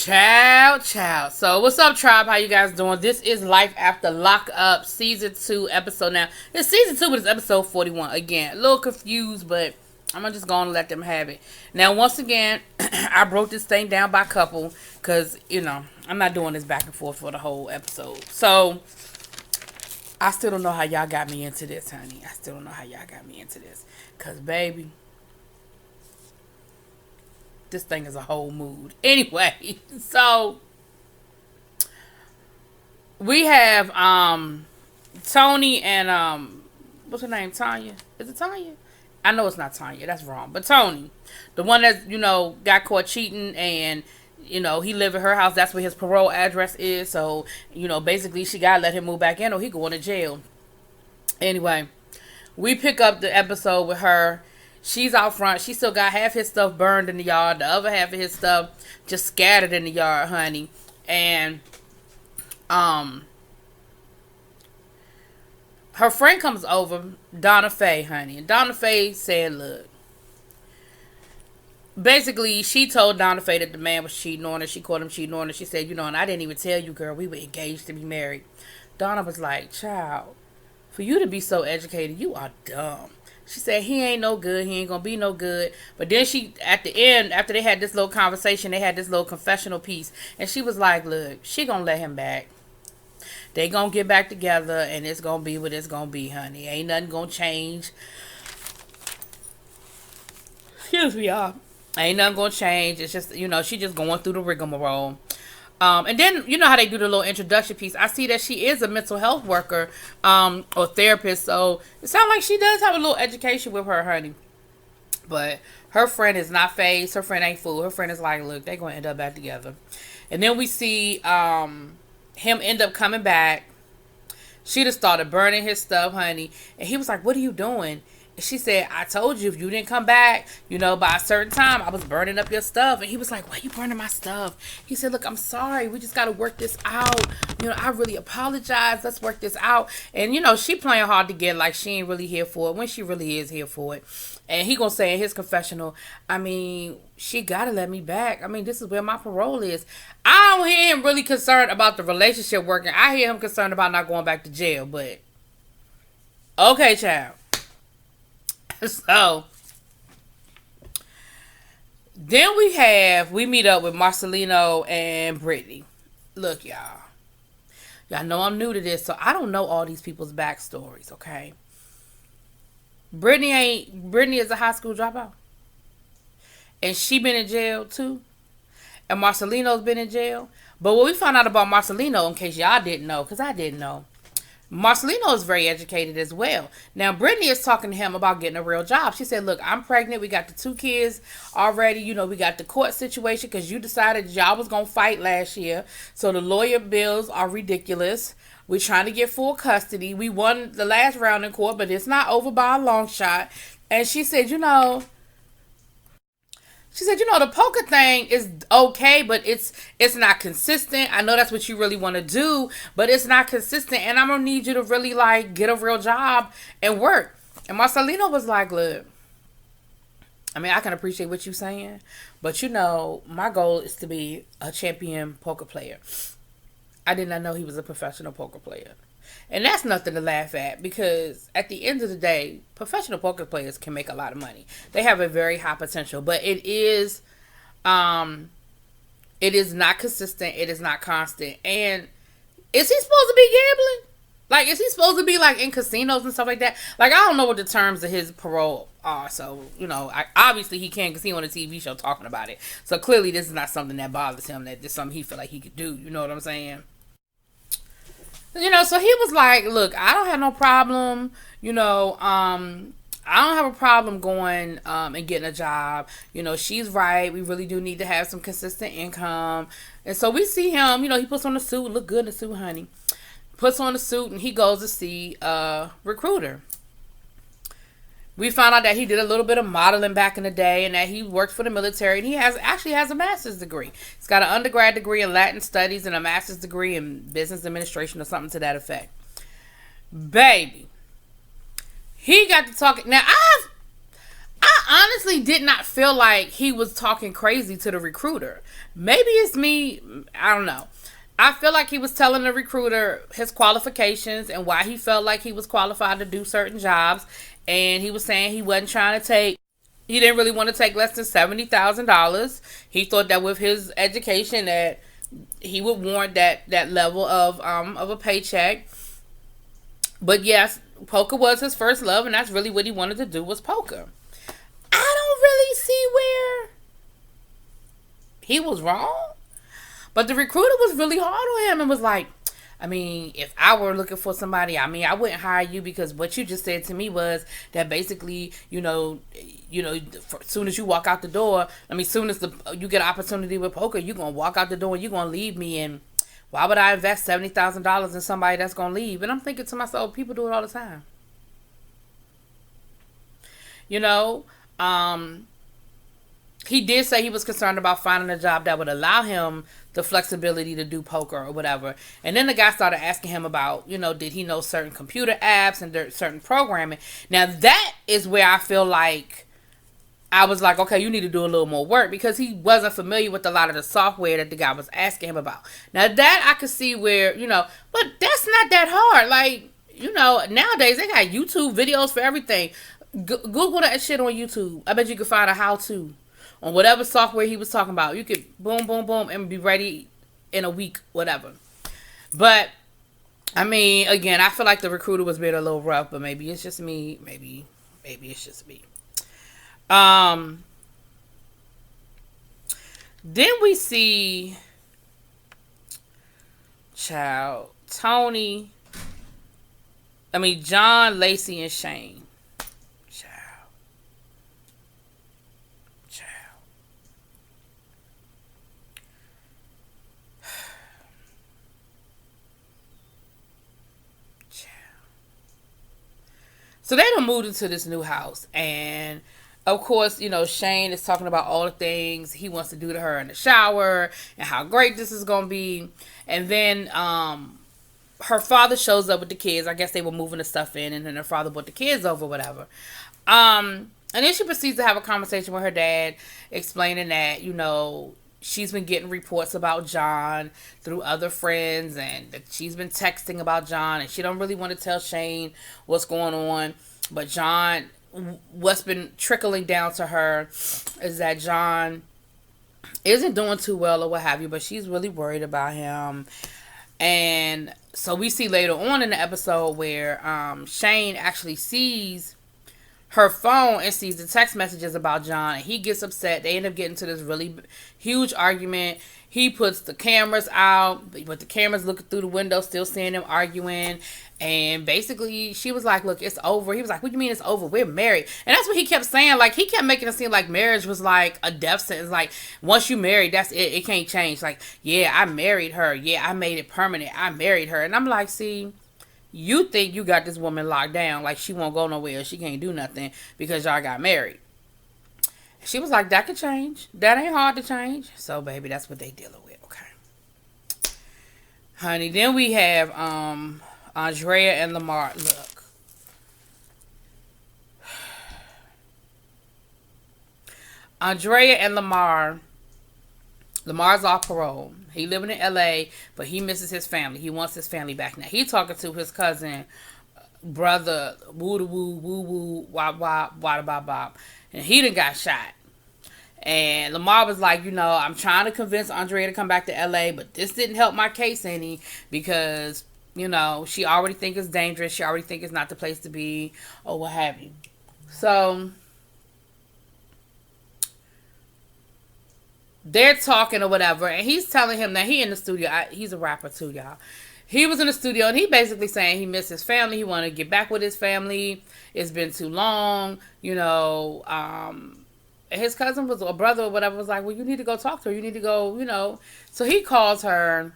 Ciao. So, what's up, tribe? How you guys doing? This is Life After Lockup, Season 2, episode now. It's Season 2, but it's episode 41. Again, a little confused, but I'm just going to let them have it. Now, once again, I broke this thing down by couple, because, I'm not doing this back and forth for the whole episode. So, I still don't know how y'all got me into this, honey. I still don't know how y'all got me into this. Because, baby, this thing is a whole mood. Anyway, so we have Tony and what's her name? Tanya. Is it Tanya? I know it's not Tanya. That's wrong. But Tony, the one that got caught cheating, and he lived at her house. That's where his parole address is. So basically she gotta let him move back in, or he going to jail. Anyway, we pick up the episode with her. She's out front. She still got half his stuff burned in the yard. The other half of his stuff just scattered in the yard, honey. And her friend comes over, Donna Faye, honey. And Donna Faye said, look. Basically, she told Donna Faye that the man was cheating on her. She caught him cheating on her. She said, and I didn't even tell you, girl. We were engaged to be married. Donna was like, child, for you to be so educated, you are dumb. She said, he ain't no good. He ain't going to be no good. But then she, at the end, after they had this little conversation, they had this little confessional piece. And she was like, look, she going to let him back. They going to get back together, and it's going to be what it's going to be, honey. Ain't nothing going to change. Excuse me, y'all. Ain't nothing going to change. It's just, she just going through the rigmarole. And then, how they do the little introduction piece. I see that she is a mental health worker or therapist. So it sounds like she does have a little education with her, honey. But her friend is not phased. Her friend ain't fooled. Her friend is like, look, they're going to end up back together. And then we see him end up coming back. She just started burning his stuff, honey. And he was like, what are you doing? And she said, I told you if you didn't come back, by a certain time, I was burning up your stuff. And he was like, why are you burning my stuff? He said, look, I'm sorry. We just got to work this out. I really apologize. Let's work this out. And, she playing hard to get, like she ain't really here for it when she really is here for it. And he gonna say in his confessional, she got to let me back. This is where my parole is. I don't hear him really concerned about the relationship working. I hear him concerned about not going back to jail. But, okay, child. So, then we meet up with Marcelino and Brittany. Look, y'all. Y'all know I'm new to this, so I don't know all these people's backstories, okay? Brittany is a high school dropout. And she been in jail, too. And Marcelino's been in jail. But what we found out about Marcelino, in case y'all didn't know, because I didn't know, Marcelino is very educated as well. Now, Brittany is talking to him about getting a real job. She said, look, I'm pregnant. We got the 2 kids already. We got the court situation because you decided y'all was going to fight last year. So the lawyer bills are ridiculous. We're trying to get full custody. We won the last round in court, but it's not over by a long shot. And she said, the poker thing is okay, but it's not consistent. I know that's what you really want to do, but it's not consistent. And I'm going to need you to really, get a real job and work. And Marcelino was like, look, I can appreciate what you're saying, but my goal is to be a champion poker player. I did not know he was a professional poker player. And that's nothing to laugh at because at the end of the day, professional poker players can make a lot of money. They have a very high potential, but it is not consistent. It is not constant. And is he supposed to be gambling? Is he supposed to be in casinos and stuff like that? I don't know what the terms of his parole are. So, obviously he can because he on a TV show talking about it. So clearly this is not something that bothers him. That this is something he feel like he could do. You know what I'm saying? So he was like, look, I don't have no problem, I don't have a problem going and getting a job. She's right. We really do need to have some consistent income. And so we see him, he puts on a suit, look good in a suit, honey. Puts on a suit and he goes to see a recruiter. We found out that he did a little bit of modeling back in the day and that he worked for the military, and he actually has a master's degree. He's got an undergrad degree in Latin studies and a master's degree in business administration or something to that effect. Baby. He got to talking. Now, I honestly did not feel like he was talking crazy to the recruiter. Maybe it's me. I don't know. I feel like he was telling the recruiter his qualifications and why he felt like he was qualified to do certain jobs. And he was saying he wasn't trying to take, he didn't really want to take less than $70,000. He thought that with his education that he would warrant that level of a paycheck. But yes, poker was his first love, and that's really what he wanted to do was poker. I don't really see where he was wrong. But the recruiter was really hard on him and was like, I mean, if I were looking for somebody, I mean, I wouldn't hire you because what you just said to me was that basically, as soon as you walk out the door, as soon as you get an opportunity with poker, you're going to walk out the door and you're going to leave me. And why would I invest $70,000 in somebody that's going to leave? And I'm thinking to myself, people do it all the time. He did say he was concerned about finding a job that would allow him the flexibility to do poker or whatever. And then the guy started asking him about, did he know certain computer apps and certain programming. Now that is where I feel like I was like, okay, you need to do a little more work, because he wasn't familiar with a lot of the software that the guy was asking him about. Now that I could see where, but that's not that hard. Like, nowadays they got YouTube videos for everything. Google that shit on YouTube. I bet you could find a how-to on whatever software he was talking about. You could boom, boom, boom, and be ready in a week, whatever. But, again, I feel like the recruiter was being a little rough, but maybe it's just me. Maybe it's just me. Then we see John, Lacey, and Shane. So they done moved into this new house, and of course, Shane is talking about all the things he wants to do to her in the shower and how great this is going to be. And then her father shows up with the kids. I guess they were moving the stuff in, and then her father brought the kids over, whatever. And then she proceeds to have a conversation with her dad, explaining that, she's been getting reports about John through other friends, and that she's been texting about John, and she don't really want to tell Shane what's going on. But John, what's been trickling down to her is that John isn't doing too well or what have you, but she's really worried about him. And so we see later on in the episode where Shane actually sees her phone and sees the text messages about John, and he gets upset. They end up getting to this really huge argument. He puts the cameras out, but the cameras looking through the window, still seeing them arguing. And basically, she was like, look, it's over. He was like, what do you mean it's over? We're married. And that's what he kept saying. Like, he kept making it seem like marriage was like a death sentence. Like, once you married, that's it. It can't change. Like, yeah, I married her. Yeah, I made it permanent. I married her. And I'm like, see, you think you got this woman locked down, like she won't go nowhere, she can't do nothing because y'all got married. She was like, that could change. That ain't hard to change. So, baby, that's what they dealing with, okay? Honey, then we have Andrea and Lamar. Look. Andrea and Lamar's off parole. He living in LA, but he misses his family. He wants his family back now. He talking to his cousin, brother, woo woo woo woo wop wop wada bop bop, and he done got shot. And Lamar was like, I'm trying to convince Andrea to come back to LA, but this didn't help my case any, because she already think it's dangerous. She already think it's not the place to be, or what have you. So they're talking or whatever, and he's telling him that he in the studio. He's a rapper too, y'all. He was in the studio, and he basically saying he missed his family. He wanted to get back with his family. It's been too long, his cousin was, or brother or whatever, was like, well, you need to go talk to her. You need to go, So he calls her,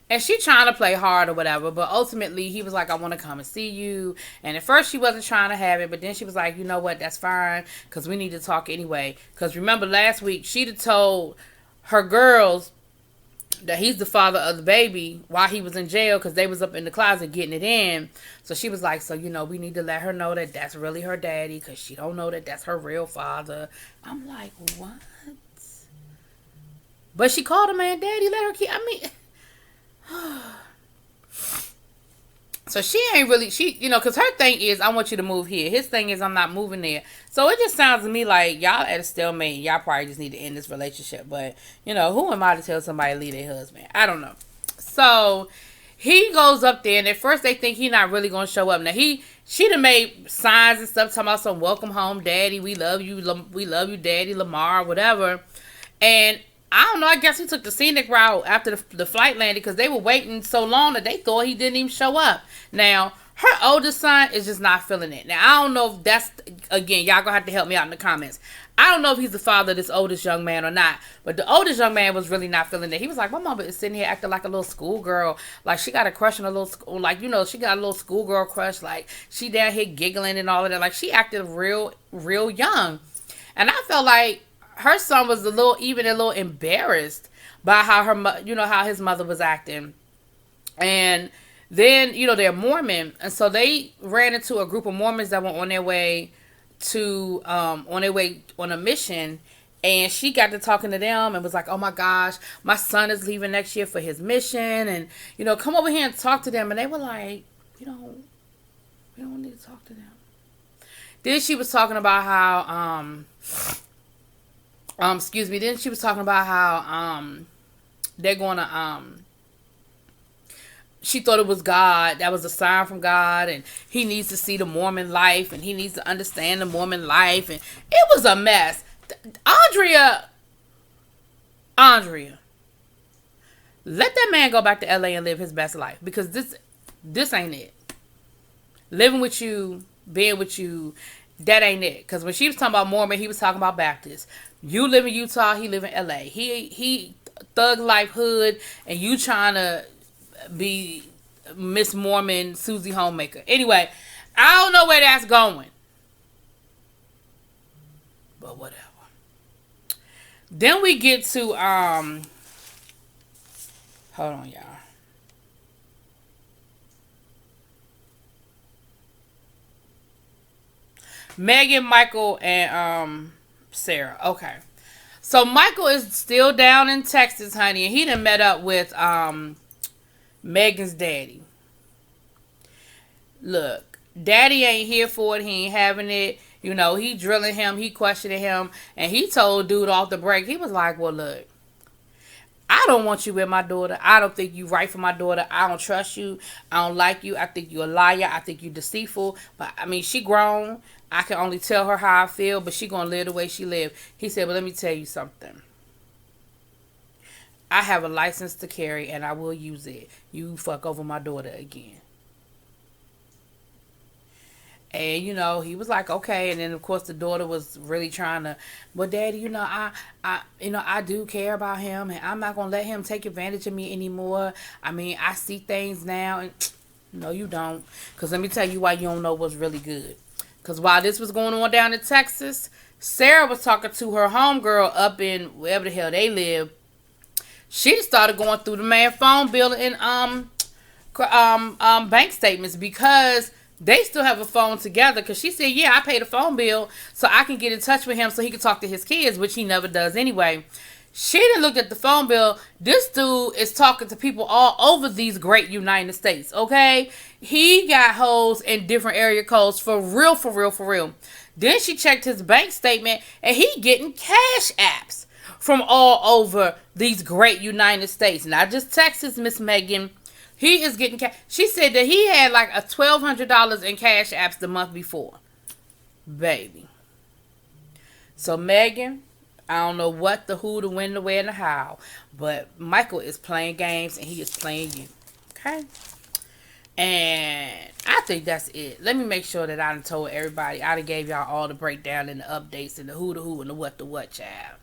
and she trying to play hard or whatever, but ultimately he was like, I want to come and see you. And at first she wasn't trying to have it, but then she was like, you know what, that's fine, because we need to talk anyway. Because remember last week, she'd have told her girls that he's the father of the baby while he was in jail because they was up in the closet getting it in. So she was like, so, we need to let her know that that's really her daddy because she don't know that that's her real father. I'm like, what? But she called the man daddy, let her keep, so she ain't really, because her thing is, I want you to move here. His thing is, I'm not moving there. So it just sounds to me like y'all at a stalemate. Y'all probably just need to end this relationship. But, who am I to tell somebody to leave their husband? I don't know. So he goes up there, and at first they think he's not really going to show up. Now, she done made signs and stuff talking about some welcome home, daddy. We love you, daddy, Lamar, whatever. And I don't know, I guess he took the scenic route after the flight landed because they were waiting so long that they thought he didn't even show up. Now, her oldest son is just not feeling it. Now, I don't know if that's, again, y'all gonna have to help me out in the comments. I don't know if he's the father of this oldest young man or not, but the oldest young man was really not feeling it. He was like, my mama is sitting here acting like a little schoolgirl. Like, she got a crush on a little school, like, she got a little schoolgirl crush. Like, she down here giggling and all of that. Like, she acted real young. And I felt like her son was a little embarrassed by how how his mother was acting. And then, they're Mormon. And so they ran into a group of Mormons that were on their way on a mission. And she got to talking to them and was like, oh my gosh, my son is leaving next year for his mission. And, come over here and talk to them. And they were like, we don't need to talk to them. Then she was talking about how, then she was talking about how, they're going to, she thought it was God. That was a sign from God. And he needs to see the Mormon life. And he needs to understand the Mormon life. And it was a mess. Andrea, let that man go back to LA and live his best life. Because this ain't it. Living with you, being with you, that ain't it. Because when she was talking about Mormon, he was talking about Baptist. You live in Utah, he live in LA. He thug life hood, and you trying to be Miss Mormon Susie Homemaker. Anyway, I don't know where that's going. But whatever. Then we get to hold on, y'all. Megan, Michael, and Sarah. Okay. So Michael is still down in Texas, honey, and he done met up with Megan's daddy. Look, daddy ain't here for it. He ain't having it. He drilling him. He questioning him. And he told dude off the break, he was like, well, look, I don't want you with my daughter. I don't think you right for my daughter. I don't trust you. I don't like you. I think you a liar. I think you deceitful. But, she grown. I can only tell her how I feel, but she going to live the way she live. He said, but let me tell you something. I have a license to carry, and I will use it. You fuck over my daughter again. And, he was like, okay. And then, of course, the daughter was really trying to, well, daddy, I do care about him, and I'm not going to let him take advantage of me anymore. I see things now. And no, you don't. Because let me tell you why you don't know what's really good. Because while this was going on down in Texas, Sarah was talking to her homegirl up in wherever the hell they live. She just started going through the man phone bill and bank statements because they still have a phone together. Because she said, yeah, I paid a phone bill so I can get in touch with him so he can talk to his kids, which he never does anyway. She didn't look at the phone bill. This dude is talking to people all over these great United States, okay? He got hoes in different area codes for real, for real, for real. Then she checked his bank statement, and he getting cash apps from all over these great United States. Not just Texas, Miss Megan. He is getting cash. She said that he had like a $1,200 in cash apps the month before. Baby. So, Megan, I don't know what, the who, the when, the where, and the how. But Michael is playing games, and he is playing you. Okay? And I think that's it. Let me make sure that I done told everybody. I done gave y'all all the breakdown and the updates and the who, and the what, child.